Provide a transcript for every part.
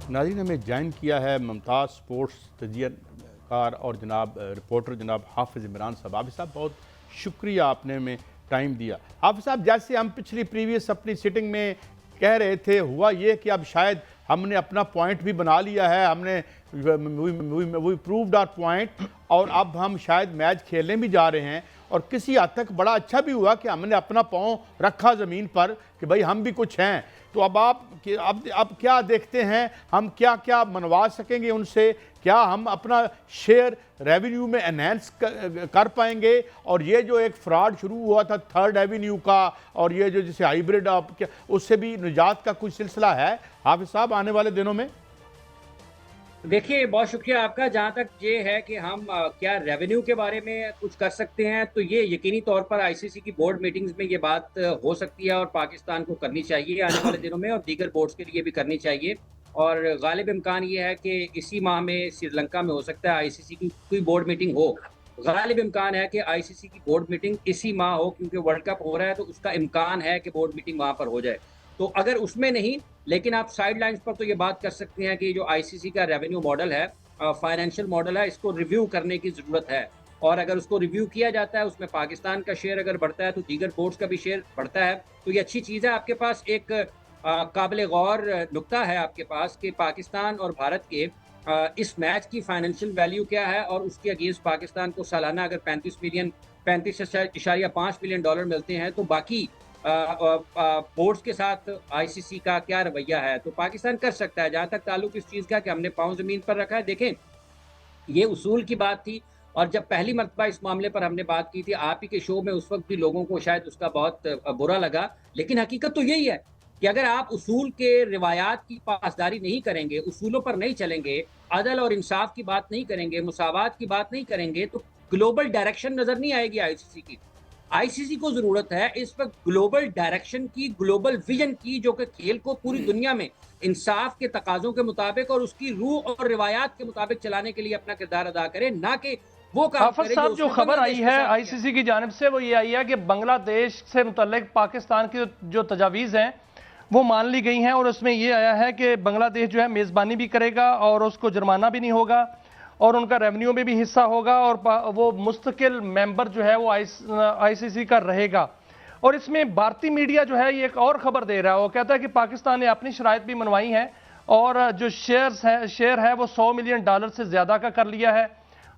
नाज़रीन, हमें ज्वाइन किया है मुमताज़ स्पोर्ट्स तजियाकार और जनाब रिपोर्टर जनाब हाफिज़ इमरान साहब। हाफिज़ साहब, बहुत शुक्रिया, आपने हमें टाइम दिया। हाफिज़ साहब, जैसे हम पिछली प्रीवियस अपनी सिटिंग में कह रहे थे, हुआ ये कि अब शायद हमने अपना पॉइंट भी बना लिया है, हमने वी प्रूव्ड आवर पॉइंट, और अब हम शायद मैच खेलने भी जा रहे हैं। और किसी हद तक बड़ा अच्छा भी हुआ कि हमने अपना पाँव रखा ज़मीन पर कि भाई हम भी कुछ हैं। तो अब अब क्या देखते हैं, हम क्या क्या मनवा सकेंगे उनसे? क्या हम अपना शेयर रेवेन्यू में एनहेंस कर पाएंगे? और ये जो एक फ्रॉड शुरू हुआ था थर्ड एवेन्यू का, और ये जो जैसे हाइब्रिड, उससे भी निजात का कुछ सिलसिला है हाफिज साहब आने वाले दिनों में? देखिए, बहुत शुक्रिया आपका। जहाँ तक ये है कि हम क्या रेवेन्यू के बारे में कुछ कर सकते हैं, तो ये यकीनी तौर पर आईसीसी की बोर्ड मीटिंग्स में ये बात हो सकती है और पाकिस्तान को करनी चाहिए आने वाले दिनों में, और दीगर बोर्ड्स के लिए भी करनी चाहिए। और गालिब इम्कान ये है कि इसी माह में श्रीलंका में हो सकता है आईसीसी की कोई बोर्ड मीटिंग हो। गालिब इम्कान है कि आईसीसी की बोर्ड मीटिंग इसी माह हो, क्योंकि वर्ल्ड कप हो रहा है, तो उसका इम्कान है कि बोर्ड मीटिंग वहाँ पर हो जाए। तो अगर उसमें नहीं, लेकिन आप साइड लाइन्स पर तो ये बात कर सकते हैं कि जो आईसीसी का रेवेन्यू मॉडल है, फाइनेंशियल मॉडल है, इसको रिव्यू करने की ज़रूरत है। और अगर उसको रिव्यू किया जाता है, उसमें पाकिस्तान का शेयर अगर बढ़ता है, तो दीगर बोर्ड्स का भी शेयर बढ़ता है, तो ये अच्छी चीज़ है। आपके पास एक काबिल गौर नुक्ता है आपके पास कि पाकिस्तान और भारत के इस मैच की फाइनेंशियल वैल्यू क्या है, और उसके अगेंस्ट पाकिस्तान को सालाना अगर 35.5 मिलियन डॉलर मिलते हैं, तो बाकी बोर्ड्स के साथ आईसीसी का क्या रवैया है। तो पाकिस्तान कर सकता है, जहाँ तक ताल्लुक इस चीज़ का कि हमने पाँव ज़मीन पर रखा है। देखें, ये उसूल की बात थी, और जब पहली मर्तबा इस मामले पर हमने बात की थी आप ही के शो में, उस वक्त भी लोगों को शायद उसका बहुत बुरा लगा। लेकिन हकीकत तो यही है कि अगर आप उसूल के रिवायात की पासदारी नहीं करेंगे, उसूलों पर नहीं चलेंगे, अदल और इंसाफ की बात नहीं करेंगे, मुसावात की बात नहीं करेंगे, तो ग्लोबल डायरेक्शन नजर नहीं आएगी आईसीसी की। आईसीसी को जरूरत है इस वक्त ग्लोबल डायरेक्शन की, ग्लोबल विजन की, जो कि खेल को पूरी दुनिया में इंसाफ के तकाजों के मुताबिक और उसकी रूह और रिवायात के मुताबिक चलाने के लिए अपना किरदार अदा करे, ना कि वो काम हाफिज करे जो साहब, जो उसने खबर आई बांग्लादेश के है साथ किया। आईसीसी की जानिब से वो ये आई है कि बांग्लादेश से मुतल्लिक पाकिस्तान की जो तजावीज़ हैं वो मान ली गई हैं, और उसमें ये आया है कि बांग्लादेश जो है मेज़बानी भी करेगा और उसको जुर्माना भी नहीं होगा, और उनका रेवेन्यू में भी हिस्सा होगा, और वो मुस्तकिल मेंबर जो है वो आईसीसी का रहेगा। और इसमें भारतीय मीडिया जो है ये एक और खबर दे रहा है, वो कहता है कि पाकिस्तान ने अपनी शराइत भी मनवाई है, और जो शेयर है वो $100 मिलियन से ज्यादा का कर लिया है,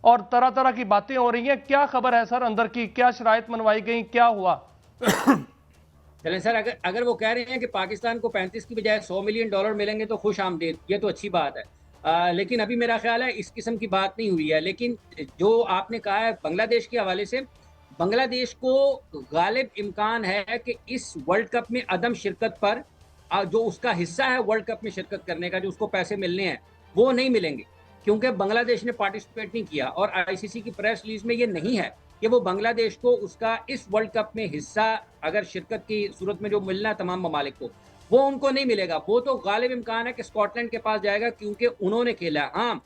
और तरह तरह की बातें हो रही हैं। क्या खबर है सर अंदर की, क्या शराइत मनवाई गई, क्या हुआ? चलें सर, अगर अगर वो कह रहे हैं कि पाकिस्तान को 35 की बजाय $100 मिलियन मिलेंगे तो खुश आमदीद, ये तो अच्छी बात है। लेकिन अभी मेरा ख्याल है इस किस्म की बात नहीं हुई है। लेकिन जो आपने कहा है बांग्लादेश के हवाले से, बांग्लादेश को गालिब इम्कान है कि इस वर्ल्ड कप में अदम शिरकत पर जो उसका हिस्सा है वर्ल्ड कप में शिरकत करने का, जो उसको पैसे मिलने हैं, वो नहीं मिलेंगे, क्योंकि बांग्लादेश ने पार्टिसिपेट नहीं किया। और आईसीसी की प्रेस रिलीज में ये नहीं है कि वो बांग्लादेश को उसका इस वर्ल्ड कप में हिस्सा अगर शिरकत की सूरत में जो मिलना है तमाम ममालिक को, वो उनको नहीं मिलेगा। वो तो गालिब इम्कान है कि स्कॉटलैंड के पास जाएगा, क्योंकि उन्होंने खेला। हाँ,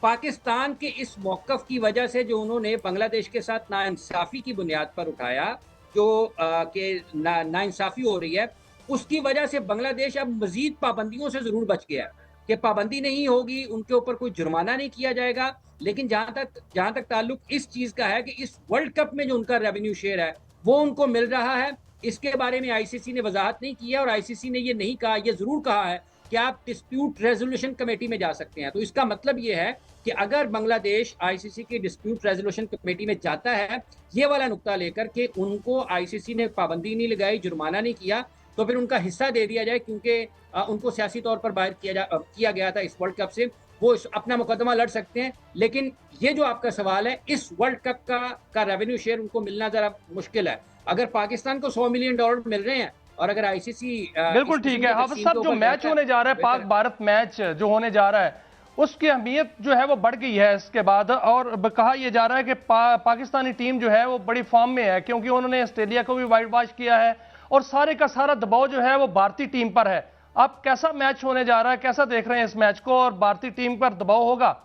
पाकिस्तान के इस मौकफ की वजह से जो उन्होंने बांग्लादेश के साथ नाइंसाफ़ी की बुनियाद पर उठाया, जो कि नाइंसाफ़ी हो रही है, उसकी वजह से बांग्लादेश अब मज़ीद पाबंदियों से ज़रूर बच गया कि पाबंदी नहीं होगी, उनके ऊपर कोई जुर्माना नहीं किया जाएगा। लेकिन जहाँ तक ताल्लुक इस चीज़ का है कि इस वर्ल्ड कप में जो उनका रेवेन्यू शेयर है, वो उनको मिल रहा है, इसके बारे में आईसीसी ने वजाहत नहीं की है। और आईसीसी ने ये नहीं कहा, ये ज़रूर कहा है कि आप डिस्प्यूट रेजोल्यूशन कमेटी में जा सकते हैं। तो इसका मतलब ये है कि अगर बांग्लादेश आईसीसी की डिस्प्यूट रेजोल्यूशन कमेटी में जाता है, ये वाला नुक्ता लेकर के उनको आईसीसी ने पाबंदी नहीं लगाई, जुर्माना नहीं किया, तो फिर उनका हिस्सा दे दिया जाए, क्योंकि उनको सियासी तौर पर बाहर किया गया था इस वर्ल्ड कप से, वो अपना मुकदमा लड़ सकते हैं। लेकिन ये जो आपका सवाल है, इस वर्ल्ड कप का रेवेन्यू शेयर उनको मिलना जरा मुश्किल है। अगर पाकिस्तान को $100 मिलियन मिल रहे हैं, और अगर आईसीसी बिल्कुल ठीक है हाफिज साहब, जो मैच होने जा रहा है, पाक भारत मैच जो होने जा रहा है, उसकी अहमियत जो है वो बढ़ गई है इसके बाद। और कहा यह जा रहा है कि पाकिस्तानी टीम जो है वो बड़ी फॉर्म में है, क्योंकि उन्होंने ऑस्ट्रेलिया को भी वाइट वॉश किया है, और सारे का सारा दबाव जो है वो भारतीय टीम पर है। अब कैसा मैच होने जा रहा है, कैसा देख रहे हैं इस मैच को, और भारतीय टीम पर दबाव होगा?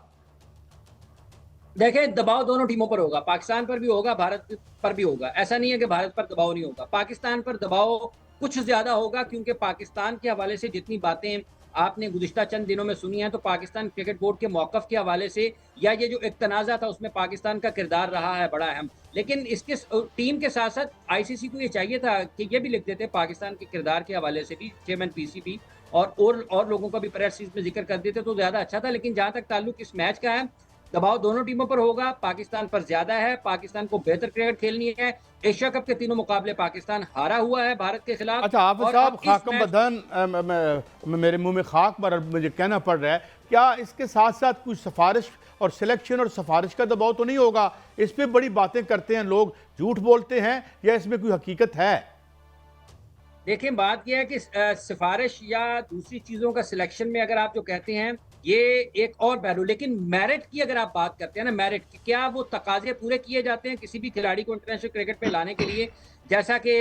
देखें, दबाव दोनों टीमों पर होगा, पाकिस्तान पर भी होगा, भारत पर भी होगा। ऐसा नहीं है कि भारत पर दबाव नहीं होगा। पाकिस्तान पर दबाव कुछ ज्यादा होगा, क्योंकि पाकिस्तान के हवाले से जितनी बातें आपने गुज़िश्ता चंद दिनों में सुनी है, तो पाकिस्तान क्रिकेट बोर्ड के मौक़िफ़ के हवाले से या ये जो एक तनाज़ा था उसमें पाकिस्तान का किरदार रहा है बड़ा अहम। लेकिन इसके टीम के साथ-साथ आईसीसी को ये चाहिए था कि ये भी लिख देते पाकिस्तान के किरदार के हवाले से भी, चेयरमैन पीसीबी और लोगों का भी प्रेस रिलीज़ में ज़िक्र कर देते तो ज़्यादा अच्छा था। लेकिन जहाँ तक ताल्लुक इस मैच का है, दबाव दोनों टीमों पर होगा, पाकिस्तान पर ज़्यादा है, पाकिस्तान को बेहतर क्रिकेट खेलनी है। एशिया कप के तीनों मुकाबले पाकिस्तान हारा हुआ है भारत के खिलाफ। अच्छा हाफिज साहब, खाकम बदन मेरे मुंह में खाक पर मुझे कहना पड़ रहा है, क्या इसके साथ साथ कुछ सिफारिश और सिलेक्शन और सिफारिश का दबाव तो नहीं होगा? इस पे बड़ी बातें करते हैं लोग, झूठ बोलते हैं, या इसमें कोई हकीकत है? देखिए, बात यह है कि सिफारिश या दूसरी चीज़ों का सिलेक्शन में अगर आप जो कहते हैं, ये एक और पहलू। लेकिन मेरिट की अगर आप बात करते हैं ना, मेरिट की, क्या वो तकाज़े पूरे किए जाते हैं किसी भी खिलाड़ी को इंटरनेशनल क्रिकेट पे लाने के लिए? जैसा कि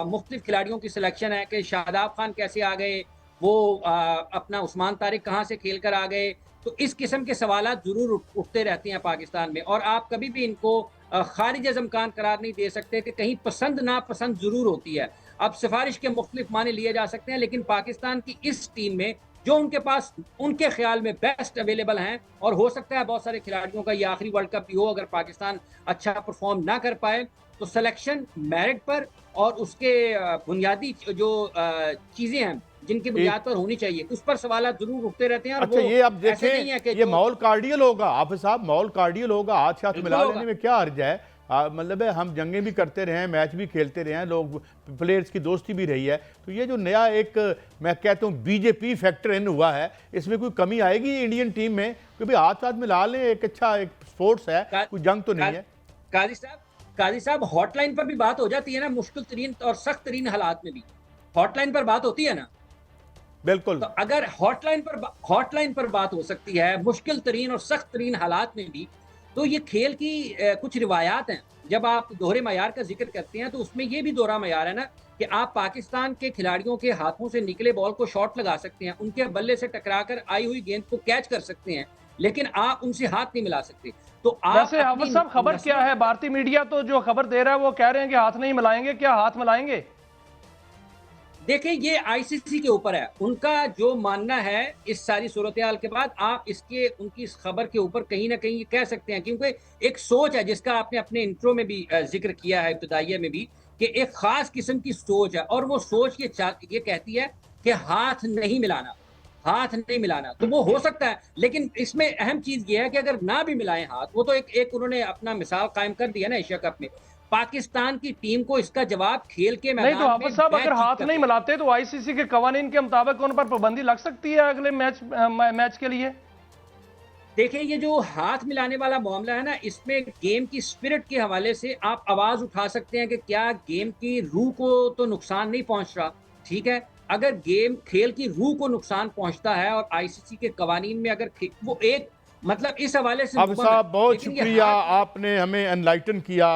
मुख्तलिफ खिलाड़ियों की सिलेक्शन है कि शादाब खान कैसे आ गए, वो अपना उस्मान तारिक कहाँ से खेल कर आ गए। तो इस किस्म के सवालात ज़रूर उठते रहते हैं पाकिस्तान में, और आप कभी भी इनको खारिज अज़ इम्कान करार नहीं दे सकते कि कहीं पसंद नापसंद ज़रूर होती है। अब सिफारिश के मुख्तलिफ माने लिए जा सकते हैं, लेकिन पाकिस्तान की इस टीम में जो उनके पास उनके ख्याल में बेस्ट अवेलेबल हैं, और हो सकता है बहुत सारे खिलाड़ियों का ये आखिरी वर्ल्ड कप भी हो, अगर पाकिस्तान अच्छा परफॉर्म ना कर पाए तो सिलेक्शन मेरिट पर और उसके बुनियादी जो चीज़ें हैं जिनकी बुनियाद पर होनी चाहिए, उस पर सवाल जरूर उठते रहते हैं। और अच्छा, ये आप देखें, ये माहौल कार्डियल होगा हाफिज साहब, माहौल कार्डियल होगा, हाथ हाथ मिला लेने में क्या अर्ज है? मतलब है, हम जंगें भी करते रहे हैं, मैच भी खेलते रहे हैं, लोग प्लेयर्स की दोस्ती भी रही है, तो ये जो नया एक मैं कहता हूँ बीजेपी फैक्टर इन हुआ है, इसमें कोई कमी आएगी इंडियन टीम में? क्योंकि हाथ हाथ मिला लें, एक अच्छा एक स्पोर्ट्स है, कोई जंग तो नहीं है। काजी साहब, हॉटलाइन पर भी बात हो जाती है ना, मुश्किल तरीन और सख्त तरीन हालात में भी हॉटलाइन पर बात होती है ना। बिल्कुल, तो अगर हॉटलाइन पर बात हो सकती है मुश्किल तरीन और सख्त तरीन हालात में भी, तो ये खेल की कुछ रिवायात हैं। जब आप दोहरे मयार का जिक्र करते हैं तो उसमें ये भी दोहरा मयार है ना कि आप पाकिस्तान के खिलाड़ियों के हाथों से निकले बॉल को शॉट लगा सकते हैं, उनके बल्ले से टकराकर आई हुई गेंद को कैच कर सकते हैं, लेकिन आप उनसे हाथ नहीं मिला सकते। तो वैसे हाफिज साहब, खबर क्या है? भारतीय मीडिया तो जो खबर दे रहा है वो कह रहे हैं कि हाथ नहीं मिलाएंगे। क्या हाथ मिलाएंगे? देखिए, ये आईसीसी के ऊपर है, उनका जो मानना है इस सारी सूरत-ए-हाल के बाद। आप उनकी इस खबर के ऊपर कहीं ना कहीं ये कह सकते हैं, क्योंकि एक सोच है जिसका आपने अपने इंट्रो में भी जिक्र किया है, इब्तिदाइया में भी, कि एक खास किस्म की सोच है, और वो सोच ये कहती है कि हाथ नहीं मिलाना, हाथ नहीं मिलाना। तो वो हो सकता है, लेकिन इसमें अहम चीज ये है कि अगर ना भी मिलाएं हाथ, वो तो एक उन्होंने अपना मिसाल कायम कर दिया ना एशिया कप में। पाकिस्तान की टीम को इसका जवाब खेल के मैदान नहीं तो हाफिज साहब, अगर हाथ नहीं मिलाते तो आईसीसी के कवानीन के मुताबिक उन पर पाबंदी लग सकती है अगले मैच के लिए। देखिए, ये जो हाथ मिलाने वाला मामला है ना, इसमें गेम की स्पिरिट के हवाले से आप आवाज उठा सकते हैं कि क्या गेम की रूह को तो नुकसान नहीं पहुंच रहा। ठीक है, अगर गेम खेल की रूह को नुकसान पहुंचता है और आईसीसी के कवानीन में अगर वो एक मतलब इस हवाले से हाफिज साहब, बहुत शुक्रिया, आपने हमें एनलाइटन किया।